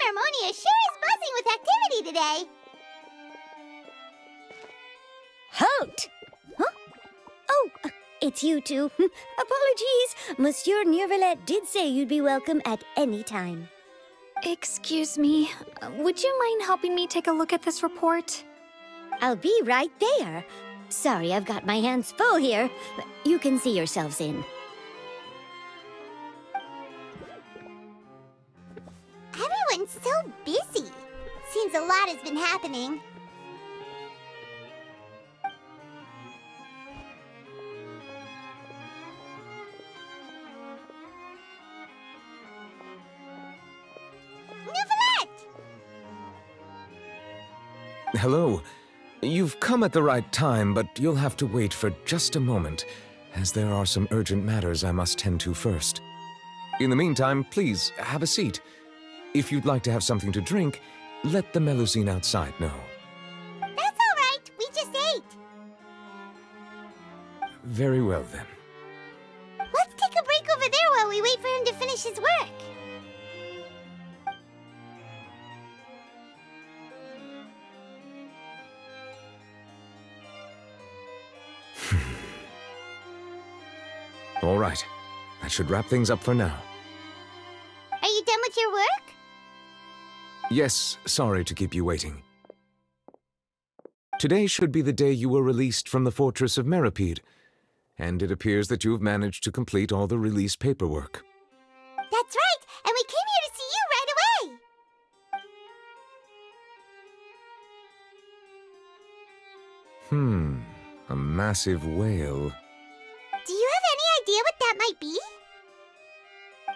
Harmonia sure is buzzing with activity today. Halt! Huh? Oh, it's you two. Apologies. Monsieur Neuvillette did say you'd be welcome at any time. Excuse me, would you mind helping me take a look at this report? I'll be right there. Sorry, I've got my hands full here. You can see yourselves in. Everyone's so busy. Seems a lot has been happening. Neuvillette! Hello. You've come at the right time, but you'll have to wait for just a moment, as there are some urgent matters I must tend to first. In the meantime, please, have a seat. If you'd like to have something to drink, let the Melusine outside know. That's all right. We just ate. Very well, then. Let's take a break over there while we wait for him to finish his work. All right. That should wrap things up for now. Are you done with your work? Yes, sorry to keep you waiting. Today should be the day you were released from the Fortress of Meripede, and it appears that you have managed to complete all the release paperwork. That's right, and we came here to see you right away. A massive whale. Do you have any idea what that might be?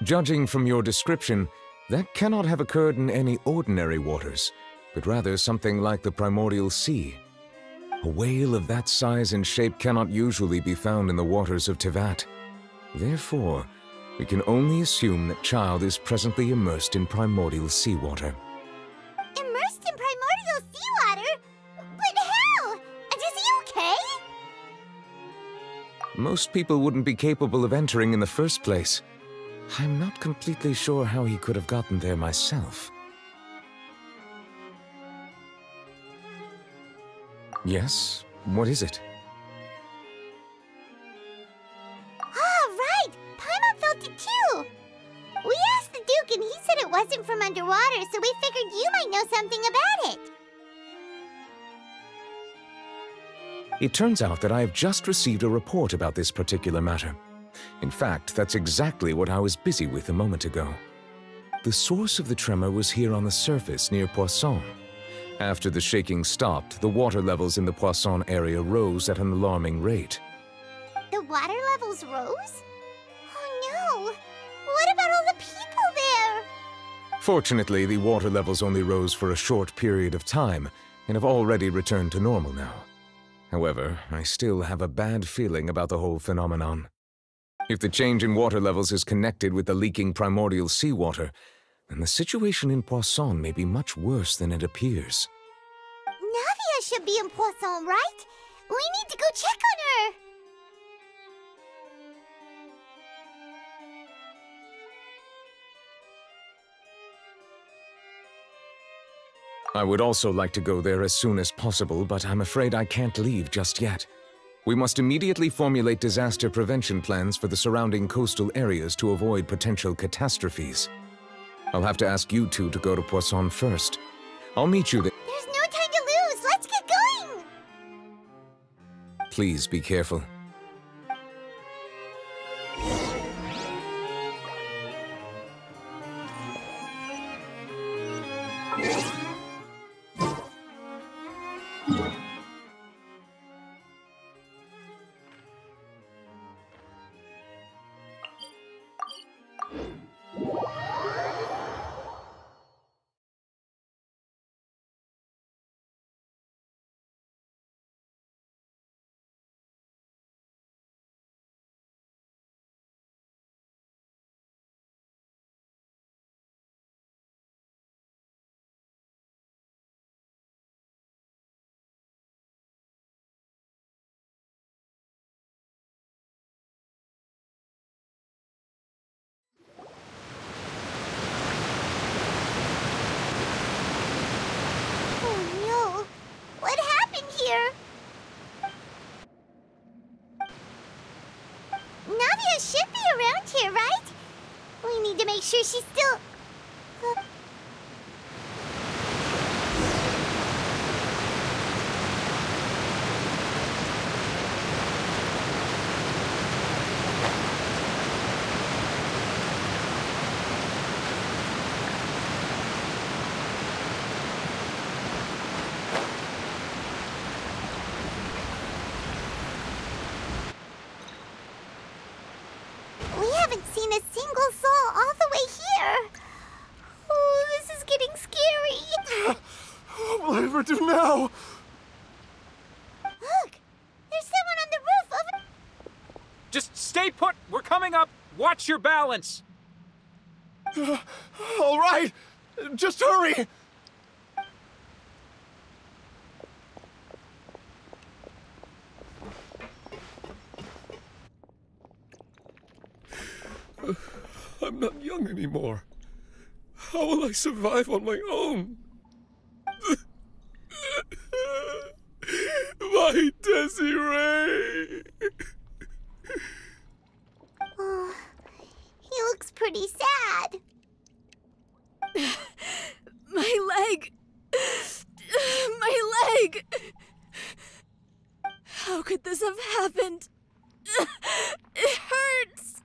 Judging from your description, that cannot have occurred in any ordinary waters, but rather something like the primordial sea. A whale of that size and shape cannot usually be found in the waters of Teyvat. Therefore, we can only assume that Child is presently immersed in primordial seawater. Immersed in primordial seawater? But how? Is he okay? Most people wouldn't be capable of entering in the first place. I'm not completely sure how he could have gotten there myself. Yes? What is it? Right! Paimon felt it too! We asked the Duke and he said it wasn't from underwater, so we figured you might know something about it. It turns out that I have just received a report about this particular matter. In fact, that's exactly what I was busy with a moment ago. The source of the tremor was here on the surface near Poisson. After the shaking stopped, the water levels in the Poisson area rose at an alarming rate. The water levels rose? Oh no! What about all the people there? Fortunately, the water levels only rose for a short period of time and have already returned to normal now. However, I still have a bad feeling about the whole phenomenon. If the change in water levels is connected with the leaking primordial seawater, then the situation in Poisson may be much worse than it appears. Navia should be in Poisson, right? We need to go check on her! I would also like to go there as soon as possible, but I'm afraid I can't leave just yet. We must immediately formulate disaster prevention plans for the surrounding coastal areas to avoid potential catastrophes. I'll have to ask you two to go to Poisson first. I'll meet you there. There's no time to lose! Let's get going! Please be careful. sure she's still... We haven't seen a single soul all the way here. Oh, this is getting scary. What will I ever do now? Look, there's someone on the roof over... Just stay put. We're coming up. Watch your balance. All right, just hurry. I'm not young anymore. How will I survive on my own? My Desiree! Oh, he looks pretty sad. My leg! My leg! How could this have happened? It hurts!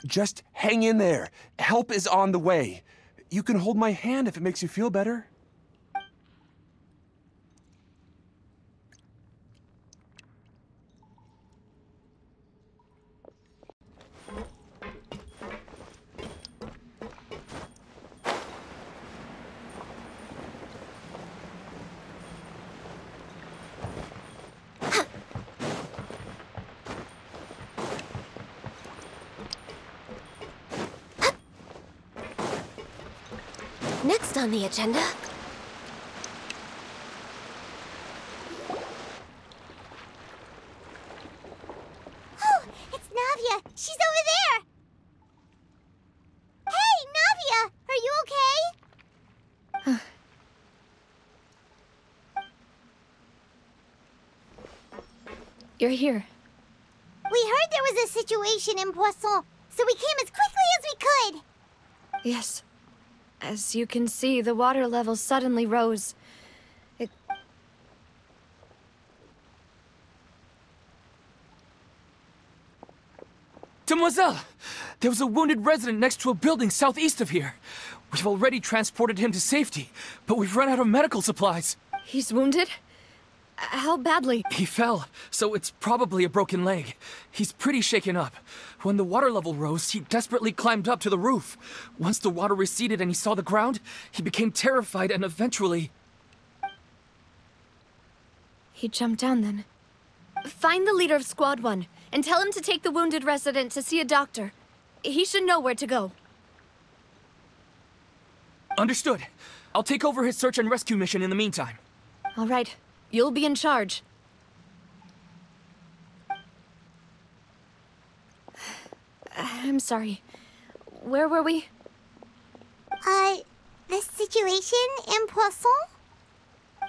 Just hang in there. Help is on the way. You can hold my hand if it makes you feel better. Next on the agenda... Oh, it's Navia. She's over there. Hey, Navia, are you okay? You're here. We heard there was a situation in Poisson, so we came as quickly as we could. Yes. As you can see, the water level suddenly rose. Demoiselle! There was a wounded resident next to a building southeast of here. We've already transported him to safety, but we've run out of medical supplies. He's wounded? How badly? He fell, so it's probably a broken leg. He's pretty shaken up. When the water level rose, he desperately climbed up to the roof. Once the water receded and he saw the ground, he became terrified and eventually... He jumped down then. Find the leader of Squad 1 and tell him to take the wounded resident to see a doctor. He should know where to go. Understood. I'll take over his search and rescue mission in the meantime. All right. You'll be in charge. I'm sorry. Where were we? The situation in Poisson?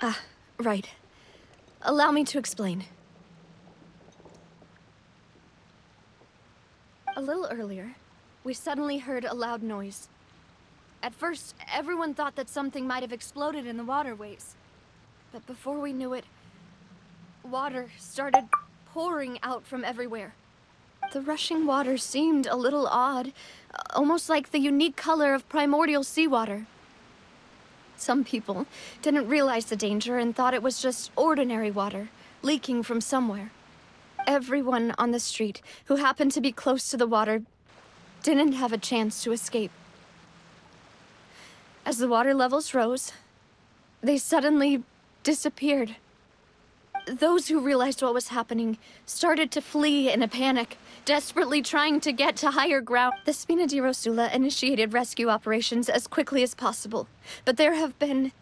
Ah, right. Allow me to explain. A little earlier, we suddenly heard a loud noise. At first, everyone thought that something might have exploded in the waterways. But before we knew it, water started pouring out from everywhere. The rushing water seemed a little odd, almost like the unique color of primordial seawater. Some people didn't realize the danger and thought it was just ordinary water, leaking from somewhere. Everyone on the street who happened to be close to the water didn't have a chance to escape. As the water levels rose, they suddenly disappeared. Those who realized what was happening started to flee in a panic, desperately trying to get to higher ground. The Spina di Rosula initiated rescue operations as quickly as possible, but there have been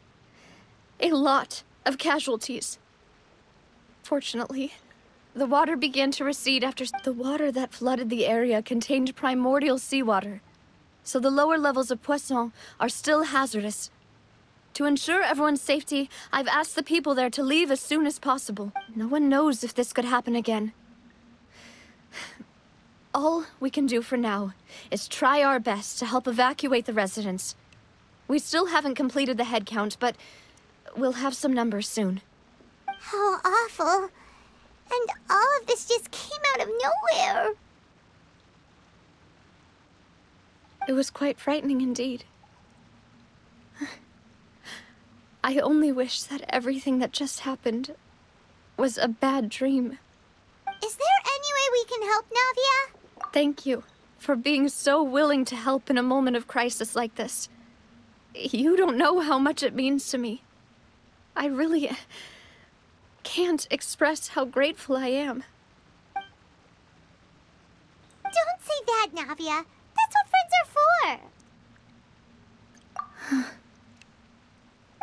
a lot of casualties. Fortunately, the water began to recede after the water that flooded the area contained primordial seawater, so the lower levels of Poisson are still hazardous. To ensure everyone's safety, I've asked the people there to leave as soon as possible. No one knows if this could happen again. All we can do for now is try our best to help evacuate the residents. We still haven't completed the head count, but we'll have some numbers soon. How awful. And all of this just came out of nowhere. It was quite frightening indeed. I only wish that everything that just happened was a bad dream. Is there any way we can help, Navia? Thank you for being so willing to help in a moment of crisis like this. You don't know how much it means to me. I really can't express how grateful I am. Don't say that, Navia. That's what friends are for.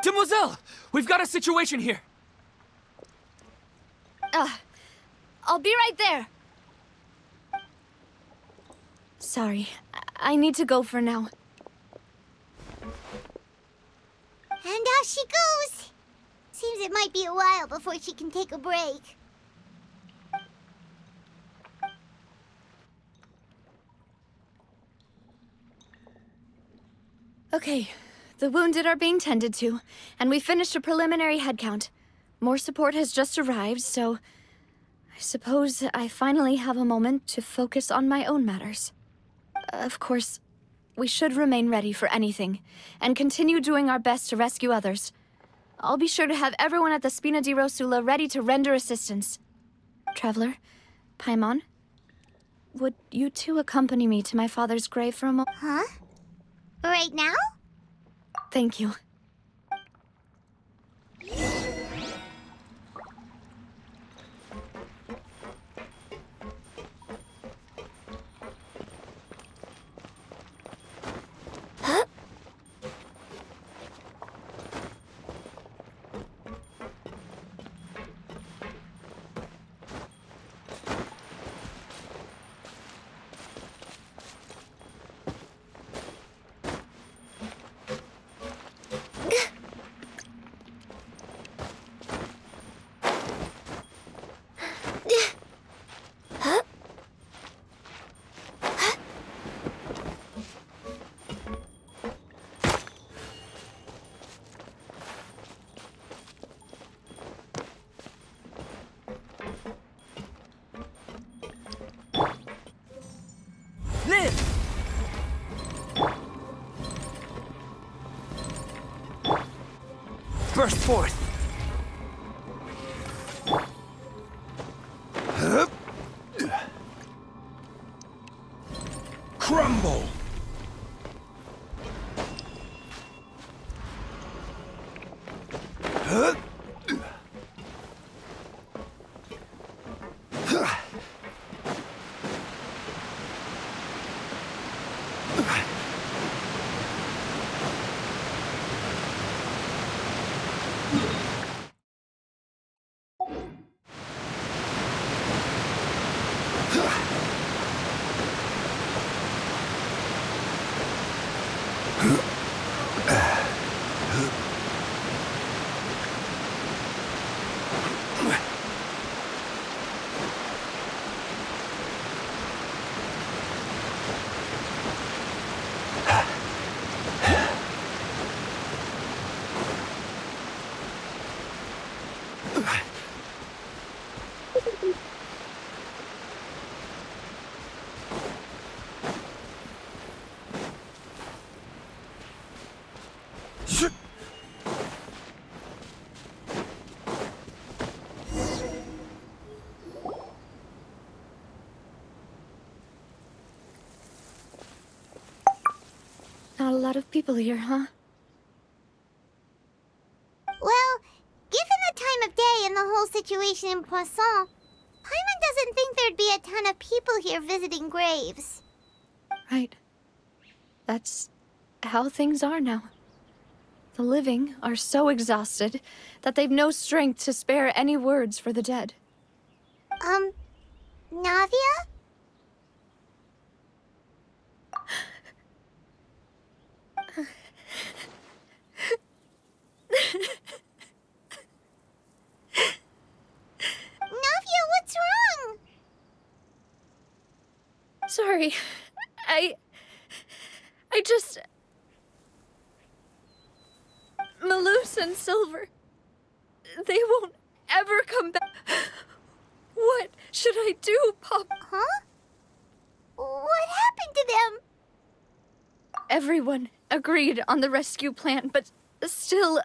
Demoiselle! We've got a situation here! I'll be right there. Sorry, I need to go for now. And out she goes. Seems it might be a while before she can take a break. Okay, the wounded are being tended to, and we finished a preliminary head count. More support has just arrived, so I suppose I finally have a moment to focus on my own matters. Of course, we should remain ready for anything, and continue doing our best to rescue others. I'll be sure to have everyone at the Spina di Rosula ready to render assistance. Traveler, Paimon, would you two accompany me to my father's grave for a moment? Huh? Right now? Thank you. Burst forth! Crumble! Not a lot of people here, huh? Well, given the time of day and the whole situation in Poisson, Paimon doesn't think there'd be a ton of people here visiting graves. Right. That's how things are now. The living are so exhausted that they've no strength to spare any words for the dead. Navia? Navia, what's wrong? sorry. I just... Malus and Silver, they won't ever come back. What should I do, Pop? Huh? What happened to them? Everyone agreed on the rescue plan, but still,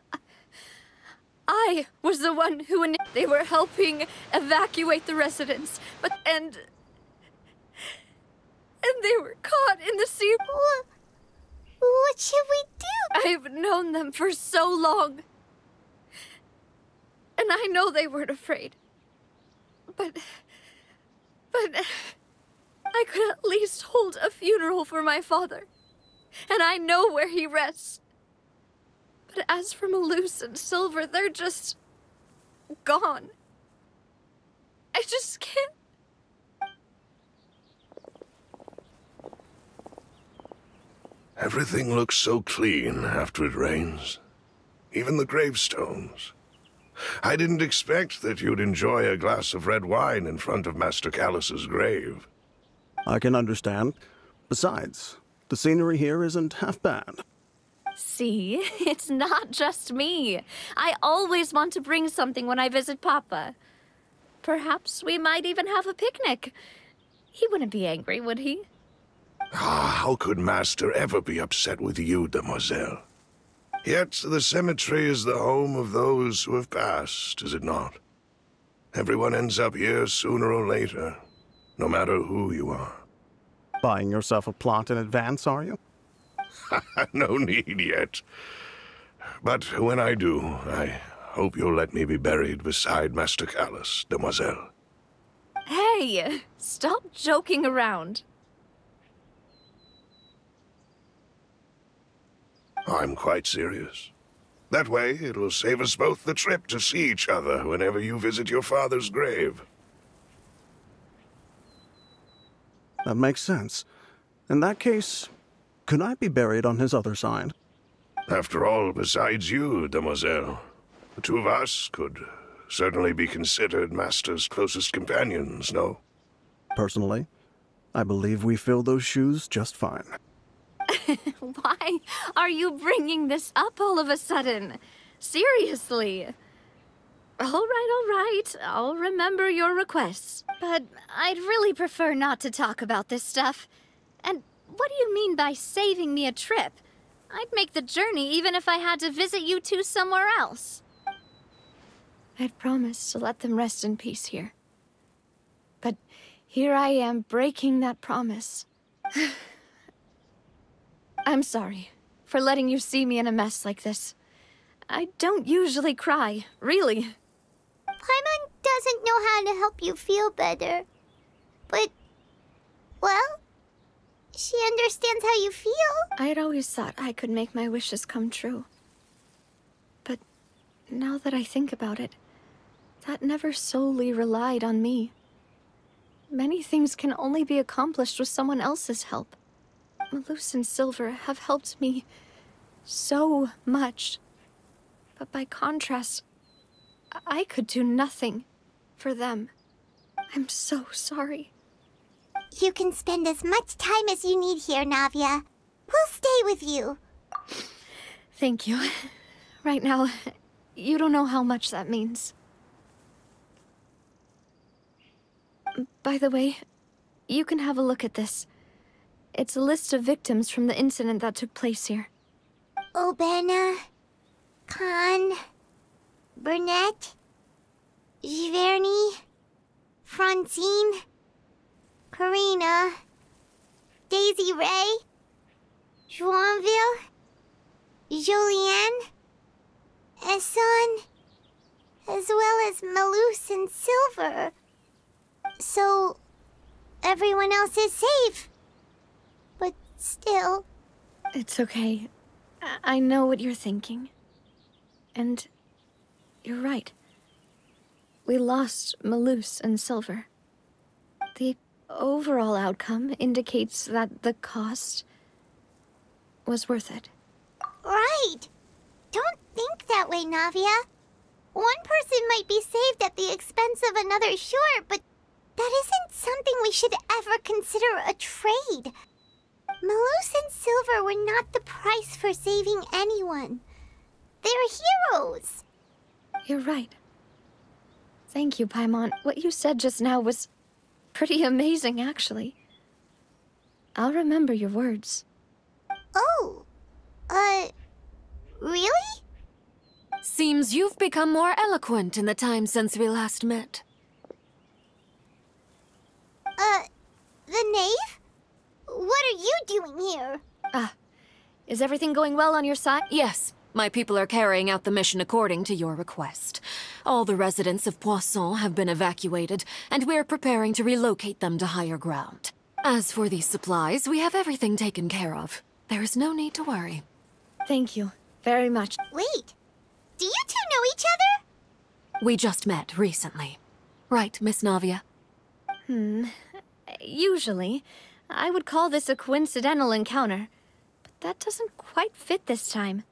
I was the one who they were helping evacuate the residents, but and they were caught in the sea. What should we do? I've known them for so long, and I know they weren't afraid. But I could at least hold a funeral for my father, and I know where he rests. But as for Malus and Silver, they're just gone. I just can't. Everything looks so clean after it rains. Even the gravestones. I didn't expect that you'd enjoy a glass of red wine in front of Master Callus's grave. I can understand. Besides, the scenery here isn't half bad. See, it's not just me. I always want to bring something when I visit Papa. Perhaps we might even have a picnic. He wouldn't be angry, would he? Ah, how could Master ever be upset with you, demoiselle? Yet the cemetery is the home of those who have passed, is it not? Everyone ends up here sooner or later, no matter who you are. Buying yourself a plot in advance, are you? No need yet. But when I do, I hope you'll let me be buried beside Master Callus, demoiselle. Hey, stop joking around. I'm quite serious. That way, it will save us both the trip to see each other whenever you visit your father's grave. That makes sense. In that case, could I be buried on his other side? After all, besides you, demoiselle, the two of us could certainly be considered Master's closest companions, no? Personally, I believe we fill those shoes just fine. Why are you bringing this up all of a sudden? Seriously. All right. I'll remember your requests. But I'd really prefer not to talk about this stuff. And what do you mean by saving me a trip? I'd make the journey even if I had to visit you two somewhere else. I'd promised to let them rest in peace here. But here I am breaking that promise. I'm sorry for letting you see me in a mess like this. I don't usually cry, really. Paimon doesn't know how to help you feel better. But, well, she understands how you feel. I'd always thought I could make my wishes come true. But now that I think about it, that never solely relied on me. Many things can only be accomplished with someone else's help. Malus and Silver have helped me so much. But by contrast, I could do nothing for them. I'm so sorry. You can spend as much time as you need here, Navia. We'll stay with you. Thank you. Right now, you don't know how much that means. By the way, you can have a look at this. It's a list of victims from the incident that took place here. Obena, Khan, Burnett, Giverny, Francine, Karina, Daisy Ray, Joinville, Jolienne, Esson, as well as Malus and Silver. So, everyone else is safe. But still... It's okay. I know what you're thinking. And you're right. We lost Malus and Silver. The overall outcome indicates that the cost was worth it. Right! Don't think that way, Navia. One person might be saved at the expense of another, sure, but that isn't something we should ever consider a trade. Malus and Silver were not the price for saving anyone. They're heroes. You're right. Thank you, Paimon. What you said just now was pretty amazing, actually. I'll remember your words. Oh, really? Seems you've become more eloquent in the time since we last met. The knave? What are you doing here? Is everything going well on your side? Yes, my people are carrying out the mission according to your request. All the residents of Poisson have been evacuated, and we're preparing to relocate them to higher ground. As for these supplies, we have everything taken care of. There is no need to worry. Thank you very much. Wait, do you two know each other? We just met recently. Right, Miss Navia? Usually, I would call this a coincidental encounter, but that doesn't quite fit this time.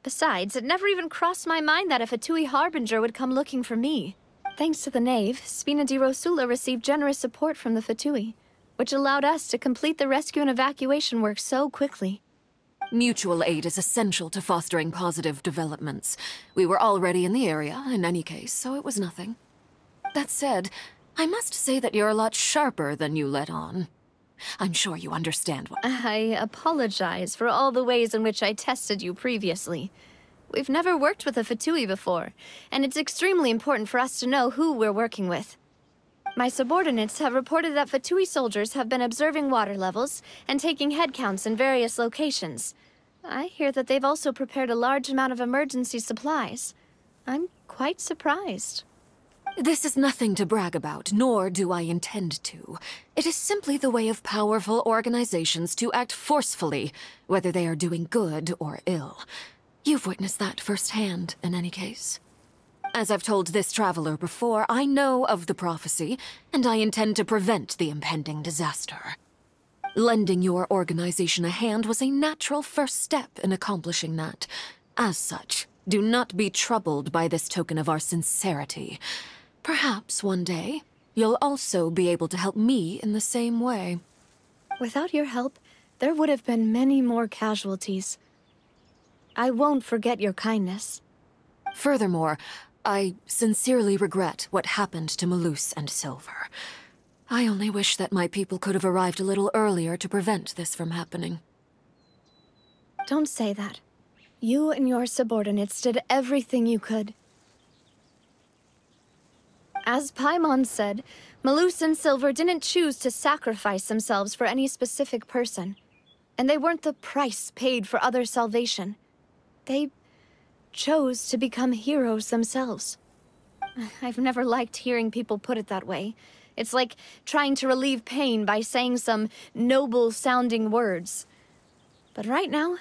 Besides, it never even crossed my mind that a Fatui Harbinger would come looking for me. Thanks to the Knave, Spina di Rosula received generous support from the Fatui, which allowed us to complete the rescue and evacuation work so quickly. Mutual aid is essential to fostering positive developments. We were already in the area, in any case, so it was nothing. That said, I must say that you're a lot sharper than you let on. I'm sure you understand what— I apologize for all the ways in which I tested you previously. We've never worked with a Fatui before, and it's extremely important for us to know who we're working with. My subordinates have reported that Fatui soldiers have been observing water levels and taking head counts in various locations. I hear that they've also prepared a large amount of emergency supplies. I'm quite surprised. This is nothing to brag about, nor do I intend to. It is simply the way of powerful organizations to act forcefully, whether they are doing good or ill. You've witnessed that firsthand, in any case. As I've told this traveler before, I know of the prophecy, and I intend to prevent the impending disaster. Lending your organization a hand was a natural first step in accomplishing that. As such, do not be troubled by this token of our sincerity. Perhaps one day, you'll also be able to help me in the same way. Without your help, there would have been many more casualties. I won't forget your kindness. Furthermore, I sincerely regret what happened to Malus and Silver. I only wish that my people could have arrived a little earlier to prevent this from happening. Don't say that. You and your subordinates did everything you could. As Paimon said, Malus and Silver didn't choose to sacrifice themselves for any specific person. And they weren't the price paid for other salvation. They chose to become heroes themselves. I've never liked hearing people put it that way. It's like trying to relieve pain by saying some noble-sounding words. But right now,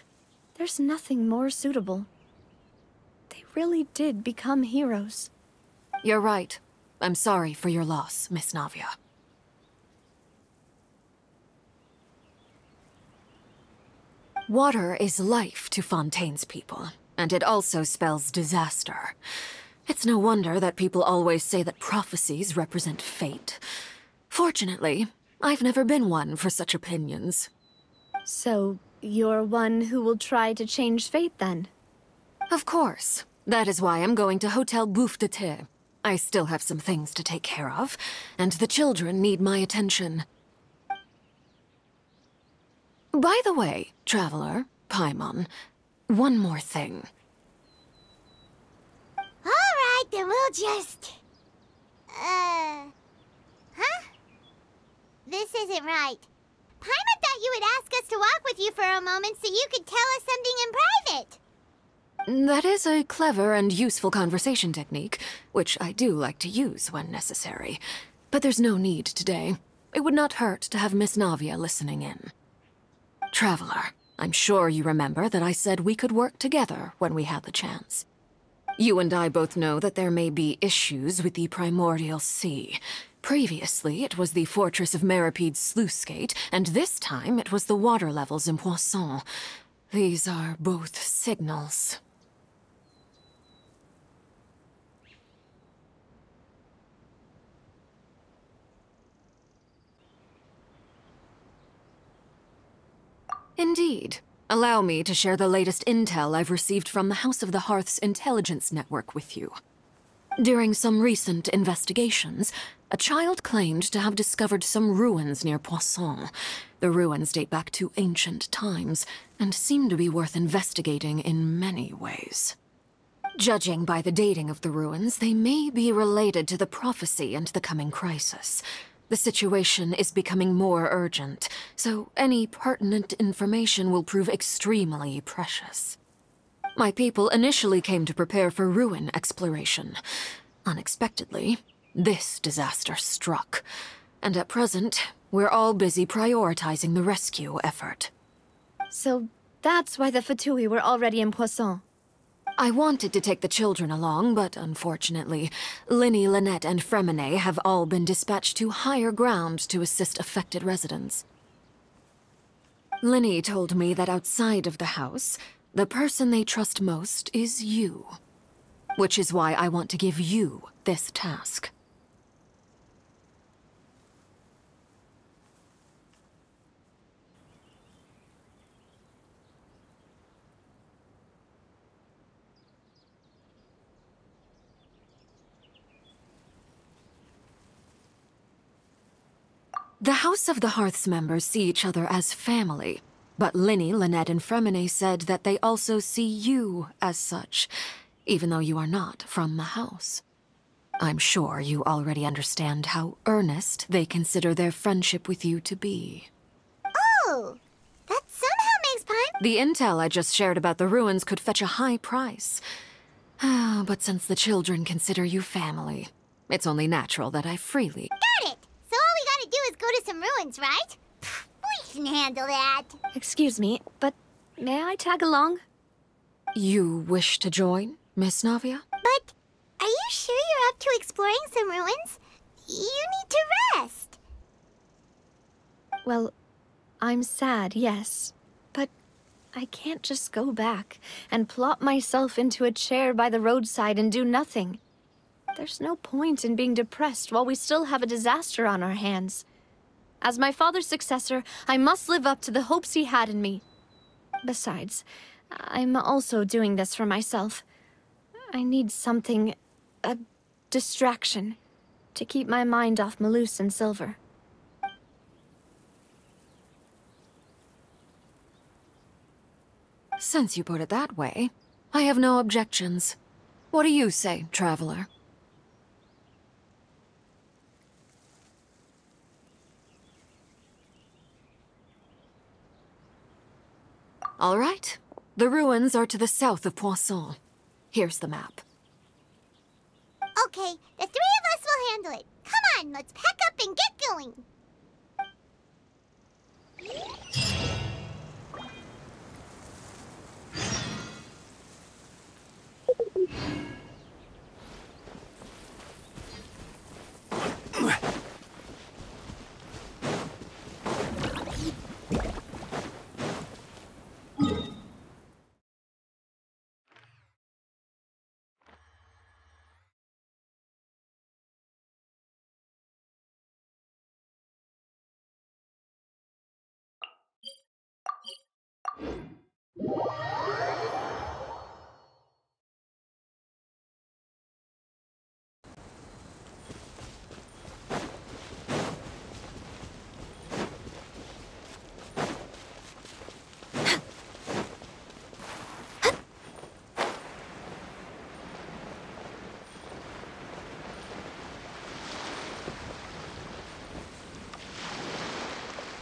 there's nothing more suitable. They really did become heroes. You're right. I'm sorry for your loss, Miss Navia. Water is life to Fontaine's people, and it also spells disaster. It's no wonder that people always say that prophecies represent fate. Fortunately, I've never been one for such opinions. So, you're one who will try to change fate, then? Of course. That is why I'm going to Hotel Bouffe de Thé. I still have some things to take care of, and the children need my attention. By the way, Traveler, Paimon, one more thing. Alright, then we'll just... Huh? This isn't right. Paimon thought you would ask us to walk with you for a moment so you could tell us something in private. That is a clever and useful conversation technique, which I do like to use when necessary. But there's no need today. It would not hurt to have Miss Navia listening in. Traveler, I'm sure you remember that I said we could work together when we had the chance. You and I both know that there may be issues with the Primordial Sea. Previously, it was the fortress of Meripede's sluice gate, and this time it was the water levels in Poisson. These are both signals. Indeed. Allow me to share the latest intel I've received from the House of the Hearth's intelligence network with you. During some recent investigations, a child claimed to have discovered some ruins near Poisson. The ruins date back to ancient times, and seem to be worth investigating in many ways. Judging by the dating of the ruins, they may be related to the prophecy and the coming crisis. The situation is becoming more urgent, so any pertinent information will prove extremely precious. My people initially came to prepare for ruin exploration. Unexpectedly, this disaster struck, and at present, we're all busy prioritizing the rescue effort. So that's why the Fatui were already in Poisson. I wanted to take the children along, but unfortunately, Linny, Lynette, and Fremine have all been dispatched to higher ground to assist affected residents. Linny told me that outside of the house, the person they trust most is you. Which is why I want to give you this task. The House of the Hearth's members see each other as family, but Linny, Lynette, and Fremine said that they also see you as such, even though you are not from the house. I'm sure you already understand how earnest they consider their friendship with you to be. Oh, that somehow makes Paimon... The intel I just shared about the ruins could fetch a high price. But since the children consider you family, it's only natural that I freely... Got it! So all we gotta do is go to some ruins, right? We can handle that. Excuse me, but may I tag along? You wish to join, Miss Navia? But are you sure you're up to exploring some ruins? You need to rest. Well, I'm sad, yes. But I can't just go back and plop myself into a chair by the roadside and do nothing. There's no point in being depressed while we still have a disaster on our hands. As my father's successor, I must live up to the hopes he had in me. Besides, I'm also doing this for myself. I need something, a distraction, to keep my mind off Malus and Silver. Since you put it that way, I have no objections. What do you say, traveler? All right. The ruins are to the south of Poisson. Here's the map. Okay, the three of us will handle it. Come on, let's pack up and get going.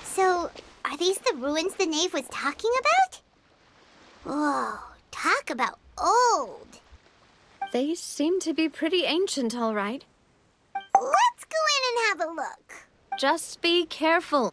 So, are these the ruins the knave was talking about? Whoa, talk about old. They seem to be pretty ancient, all right. Let's go in and have a look. Just be careful.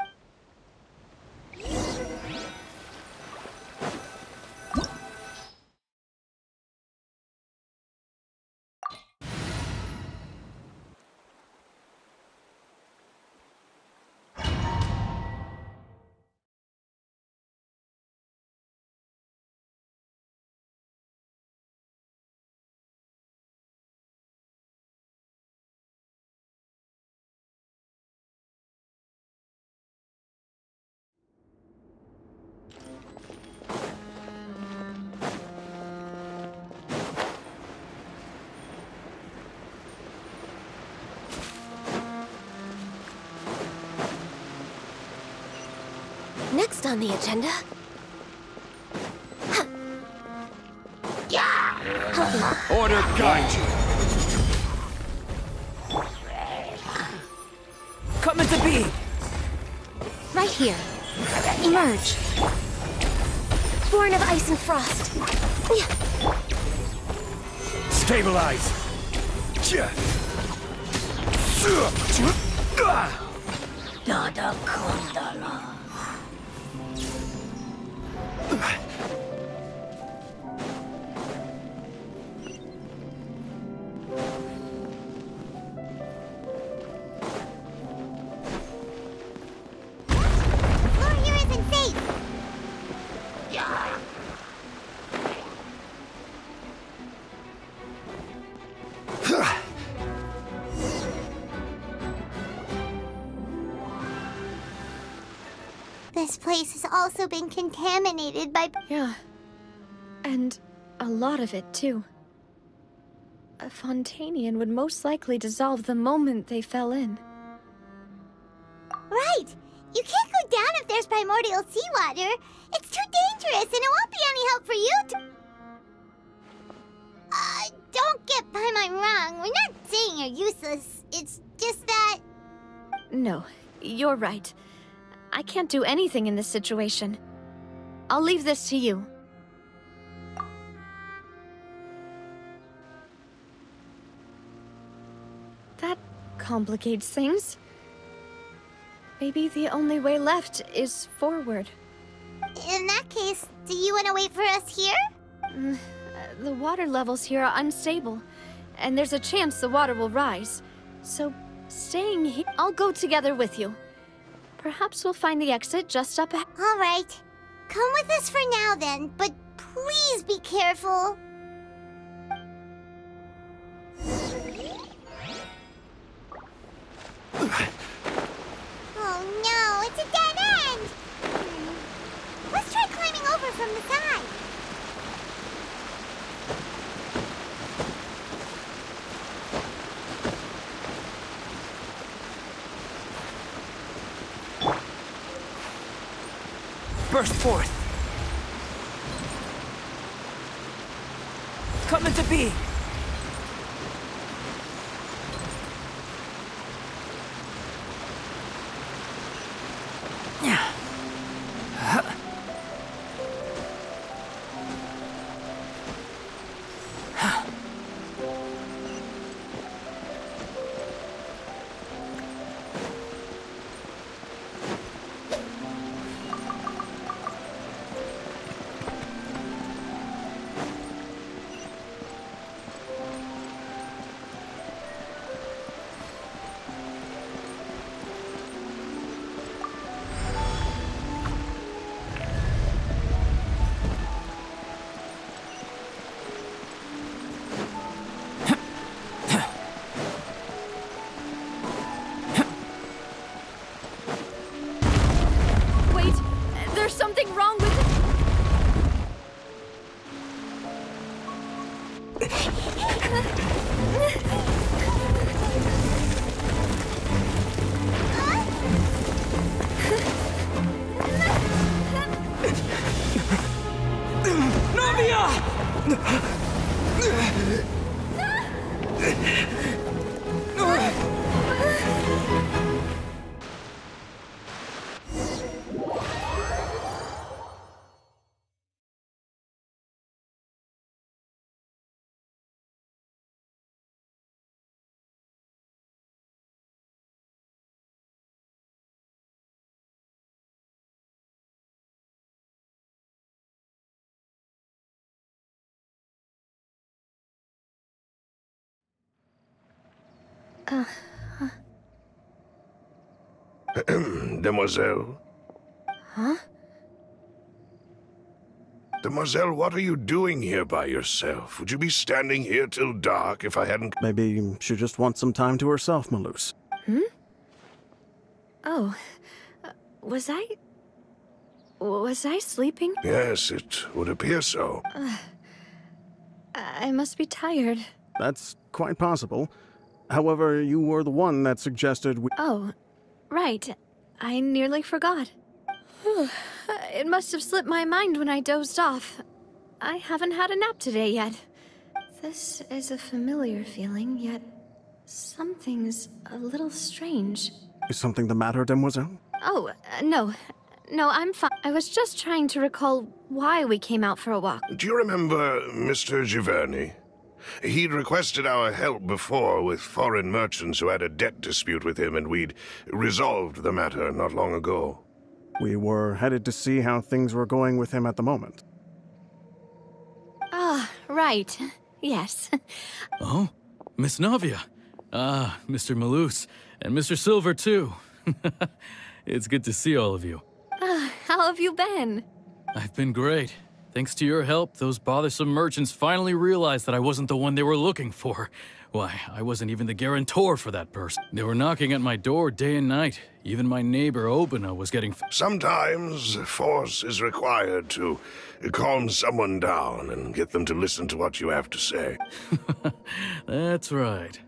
Next on the agenda... Order guide you. Come into being! Right here. Emerge. Born of ice and frost. Stabilize. Dada Kondala. This place has also been contaminated by... Yeah. And a lot of it, too. A Fontanian would most likely dissolve the moment they fell in. Right! You can't go down if there's primordial seawater. It's too dangerous, and it won't be any help for you to... don't get by my wrong. We're not saying you're useless. It's just that... No, you're right. I can't do anything in this situation. I'll leave this to you. That complicates things. Maybe the only way left is forward. In that case, do you want to wait for us here? The water levels here are unstable, and there's a chance the water will rise. So, staying here... I'll go together with you. Perhaps we'll find the exit just up ahead. All right. Come with us for now, then, but please be careful. Oh no, it's a dead end! Let's try climbing over from the side. Burst forth! Come into being! Something wrong with it. Demoiselle? Huh? Demoiselle, what are you doing here by yourself? Would you be standing here till dark if I hadn't... Maybe she just wants some time to herself, Malus. Hmm? Oh. Was I sleeping? Yes, it would appear so. I must be tired. That's quite possible. However, you were the one that suggested we... Oh, right. I nearly forgot. It must have slipped my mind when I dozed off. I haven't had a nap today yet. This is a familiar feeling, yet something's a little strange. Is something the matter, Demoiselle? Oh, no. No, I'm fine. I was just trying to recall why we came out for a walk. Do you remember Mr. Giverny? He'd requested our help before with foreign merchants who had a debt dispute with him, and we'd resolved the matter not long ago. We were headed to see how things were going with him at the moment. Ah, right. Yes. Oh, Miss Navia. Ah, Mr. Malus. And Mr. Silver, too. It's good to see all of you. How have you been? I've been great. Thanks to your help, those bothersome merchants finally realized that I wasn't the one they were looking for. Why, I wasn't even the guarantor for that person. They were knocking at my door day and night. Even my neighbor, Obina, was getting... Sometimes force is required to calm someone down and get them to listen to what you have to say. That's right.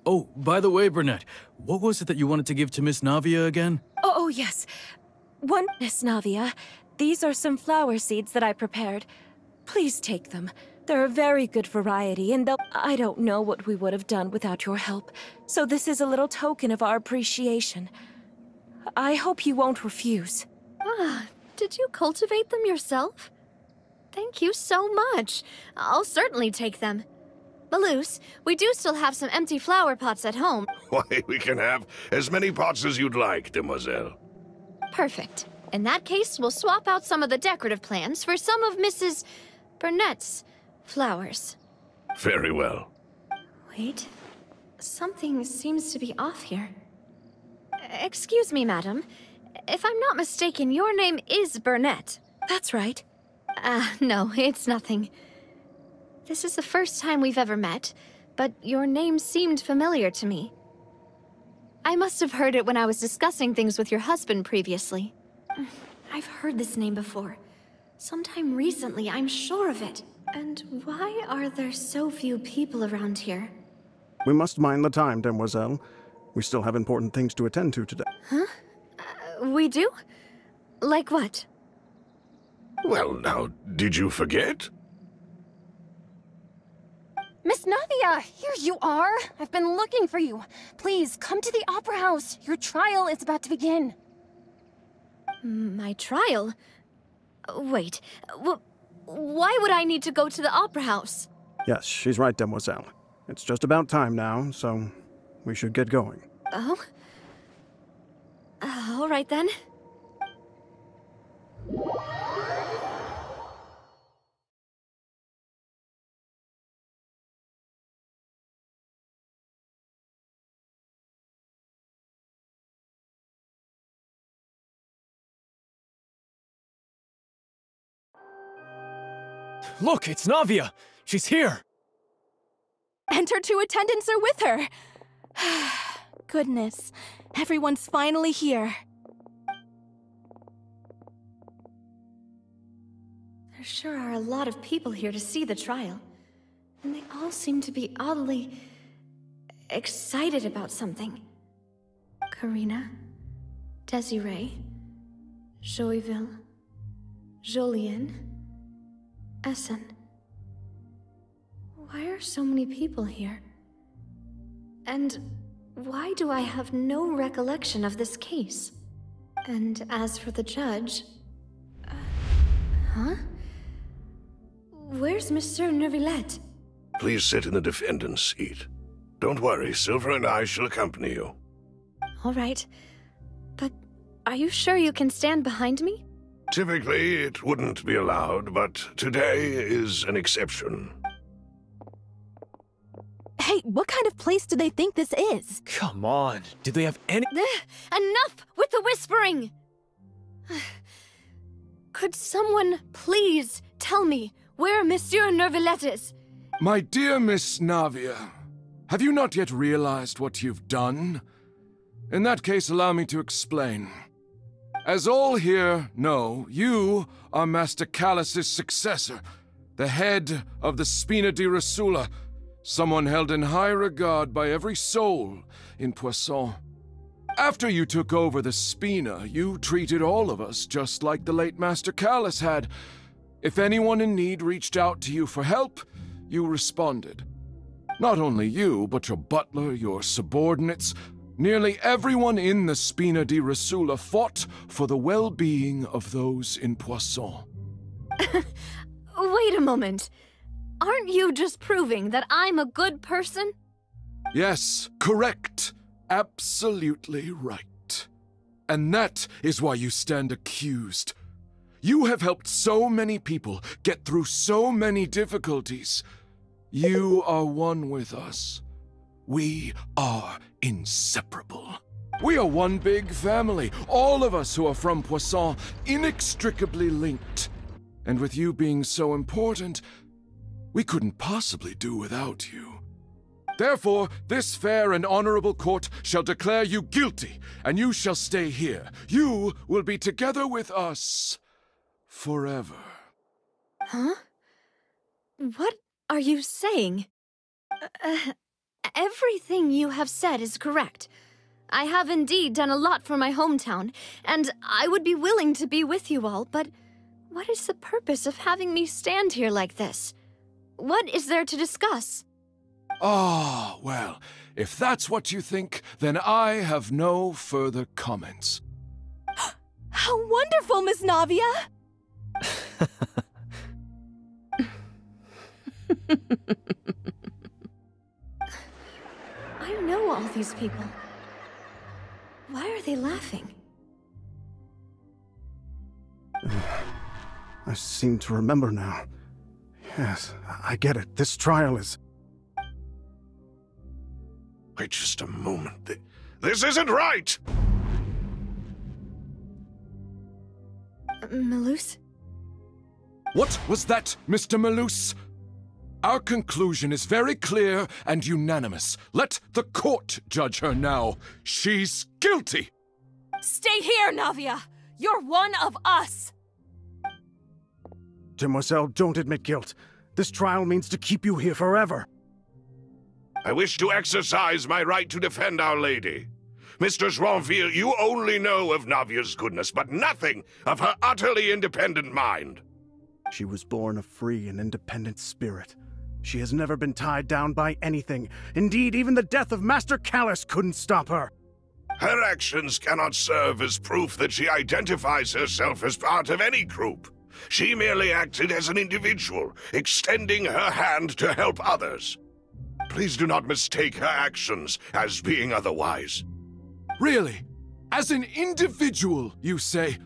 Oh, by the way, Burnett, what was it that you wanted to give to Miss Navia again? Oh, yes. Miss Navia. These are some flower seeds that I prepared. Please take them. They're a very good variety, and I don't know what we would have done without your help, so this is a little token of our appreciation. I hope you won't refuse. Ah, did you cultivate them yourself? Thank you so much. I'll certainly take them. Malus, we do still have some empty flower pots at home. Why, we can have as many pots as you'd like, Demoiselle. Perfect. In that case, we'll swap out some of the decorative plants for some of Mrs. Burnett's flowers. Very well. Wait. Something seems to be off here. Excuse me, madam. If I'm not mistaken, your name is Burnett. That's right. No, it's nothing. This is the first time we've ever met, but your name seemed familiar to me. I must have heard it when I was discussing things with your husband previously. I've heard this name before. Sometime recently, I'm sure of it. And why are there so few people around here? We must mind the time, Demoiselle. We still have important things to attend to today. Huh? We do? Like what? Well, now, did you forget? Miss Navia, here you are. I've been looking for you. Please, come to the Opera House. Your trial is about to begin. My trial? Wait, why would I need to go to the Opera House? Yes, she's right, Demoiselle. It's just about time now, so we should get going. Oh? All right then. Look, it's Navia! She's here! And her two attendants are with her. Goodness, everyone's finally here. There sure are a lot of people here to see the trial. And they all seem to be oddly excited about something. Karina, Desiree, Joyville, Jolien, Essen. Why are so many people here? And why do I have no recollection of this case? And as for the judge... huh? Where's Monsieur Neuvillette? Please sit in the defendant's seat. Don't worry, Silver and I shall accompany you. All right. But are you sure you can stand behind me? Typically, it wouldn't be allowed, but today is an exception. Hey, what kind of place do they think this is? Come on, do they have any— Enough with the whispering! Could someone please tell me where Monsieur Neuvillette is? My dear Miss Navia, have you not yet realized what you've done? In that case, allow me to explain. As all here know, you are Master Callus's successor, the head of the Spina di Rosula, someone held in high regard by every soul in Poisson. After you took over the Spina, you treated all of us just like the late Master Callus had. If anyone in need reached out to you for help, you responded. Not only you, but your butler, your subordinates, nearly everyone in the Spina di Rasula fought for the well-being of those in Poisson. Wait a moment. Aren't you just proving that I'm a good person? Yes, correct. Absolutely right. And that is why you stand accused. You have helped so many people get through so many difficulties. You are one with us. We are inseparable. We are one big family, all of us who are from Poisson, inextricably linked. And with you being so important, we couldn't possibly do without you. Therefore, this fair and honorable court shall declare you guilty, and you shall stay here. You will be together with us forever. Huh? What are you saying? Everything you have said is correct. I have indeed done a lot for my hometown, and I would be willing to be with you all, but what is the purpose of having me stand here like this? What is there to discuss? Ah, well, if that's what you think, then I have no further comments. How wonderful, Miss Navia! I know all these people. Why are they laughing? I seem to remember now. Yes, I get it. This trial is... Wait just a moment. This isn't right! Malus? What was that, Mr. Malus? Our conclusion is very clear and unanimous. Let the court judge her now. She's guilty! Stay here, Navia! You're one of us! Demoiselle, don't admit guilt. This trial means to keep you here forever. I wish to exercise my right to defend Our Lady. Mr. Joinville, you only know of Navia's goodness, but nothing of her utterly independent mind. She was born a free and independent spirit. She has never been tied down by anything. Indeed, even the death of Master Callus couldn't stop her. Her actions cannot serve as proof that she identifies herself as part of any group. She merely acted as an individual, extending her hand to help others. Please do not mistake her actions as being otherwise. Really? As an individual, you say?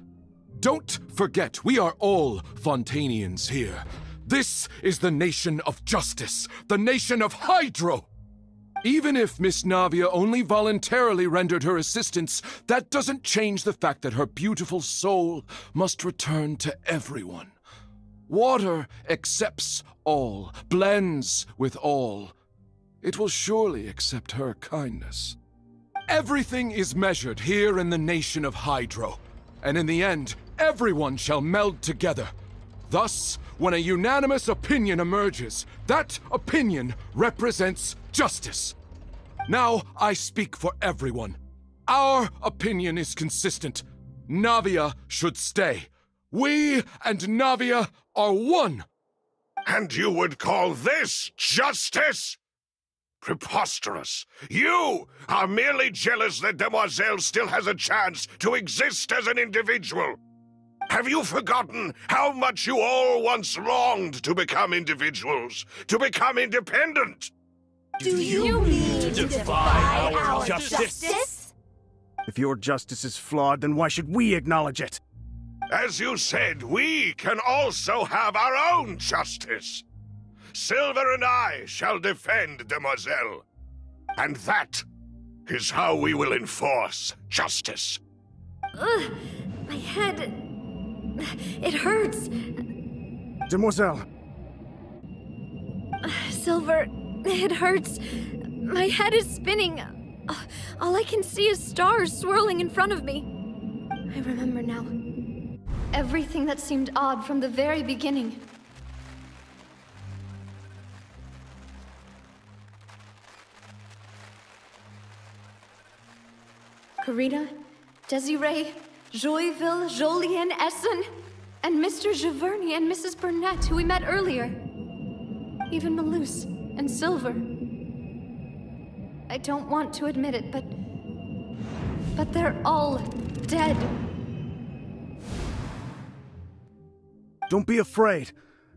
Don't forget, we are all Fontanians here. This is the nation of justice, the nation of Hydro! Even if Miss Navia only voluntarily rendered her assistance, that doesn't change the fact that her beautiful soul must return to everyone. Water accepts all, blends with all. It will surely accept her kindness. Everything is measured here in the nation of Hydro, and in the end, everyone shall meld together. Thus, when a unanimous opinion emerges, that opinion represents justice. Now I speak for everyone. Our opinion is consistent. Navia should stay. We and Navia are one. And you would call this justice? Preposterous. You are merely jealous that Demoiselle still has a chance to exist as an individual. Have you forgotten how much you all once longed to become individuals, to become independent? Do you mean to defy our justice? If your justice is flawed, then why should we acknowledge it? As you said, we can also have our own justice. Silver and I shall defend Demoiselle. And that is how we will enforce justice. Ugh, my head... it hurts. Demoiselle! Silver, it hurts. My head is spinning. All I can see is stars swirling in front of me. I remember now. Everything that seemed odd from the very beginning. Karina, Desiree, Joyville, Jolien, Essen, and Mr. Giverny and Mrs. Burnett, who we met earlier. Even Malus and Silver. I don't want to admit it, but they're all dead. Don't be afraid,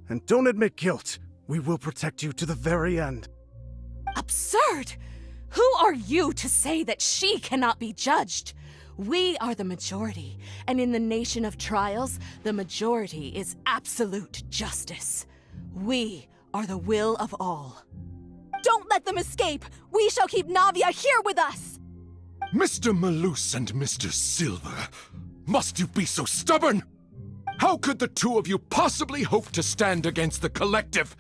and don't admit guilt. We will protect you to the very end. Absurd! Who are you to say that she cannot be judged? We are the majority, and in the nation of trials, the majority is absolute justice. We are the will of all. Don't let them escape! We shall keep Navia here with us! Mr. Malus and Mr. Silver, must you be so stubborn? How could the two of you possibly hope to stand against the collective?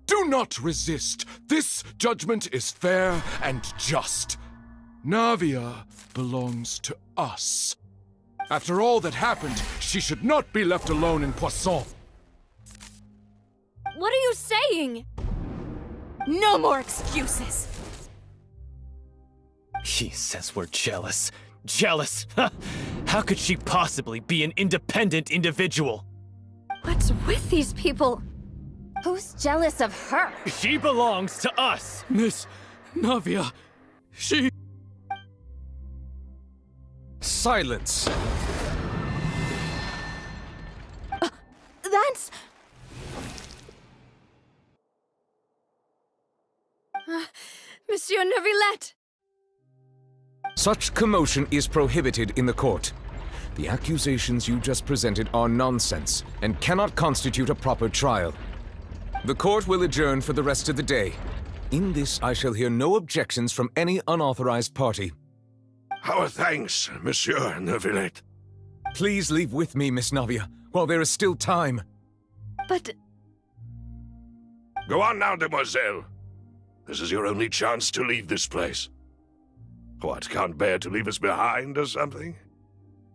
Do not resist. This judgment is fair and just. Navia belongs to us. After all that happened, she should not be left alone in Poisson. What are you saying? No more excuses! He says we're jealous. Jealous? How could she possibly be an independent individual? What's with these people? Who's jealous of her? She belongs to us! Miss Navia, she... Silence! That's... Monsieur Neuvillette! Such commotion is prohibited in the court. The accusations you just presented are nonsense and cannot constitute a proper trial. The court will adjourn for the rest of the day. In this, I shall hear no objections from any unauthorized party. Our thanks, Monsieur Neuvillette. Please leave with me, Miss Navia, while there is still time. But... Go on now, demoiselle. This is your only chance to leave this place. What, can't bear to leave us behind or something?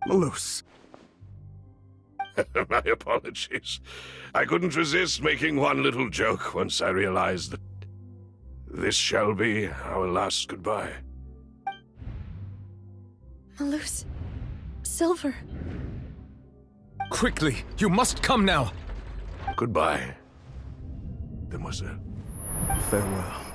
Malus. My apologies. I couldn't resist making one little joke once I realized that this shall be our last goodbye. Malus... Silver... Quickly, you must come now! Goodbye, demoiselle. Farewell.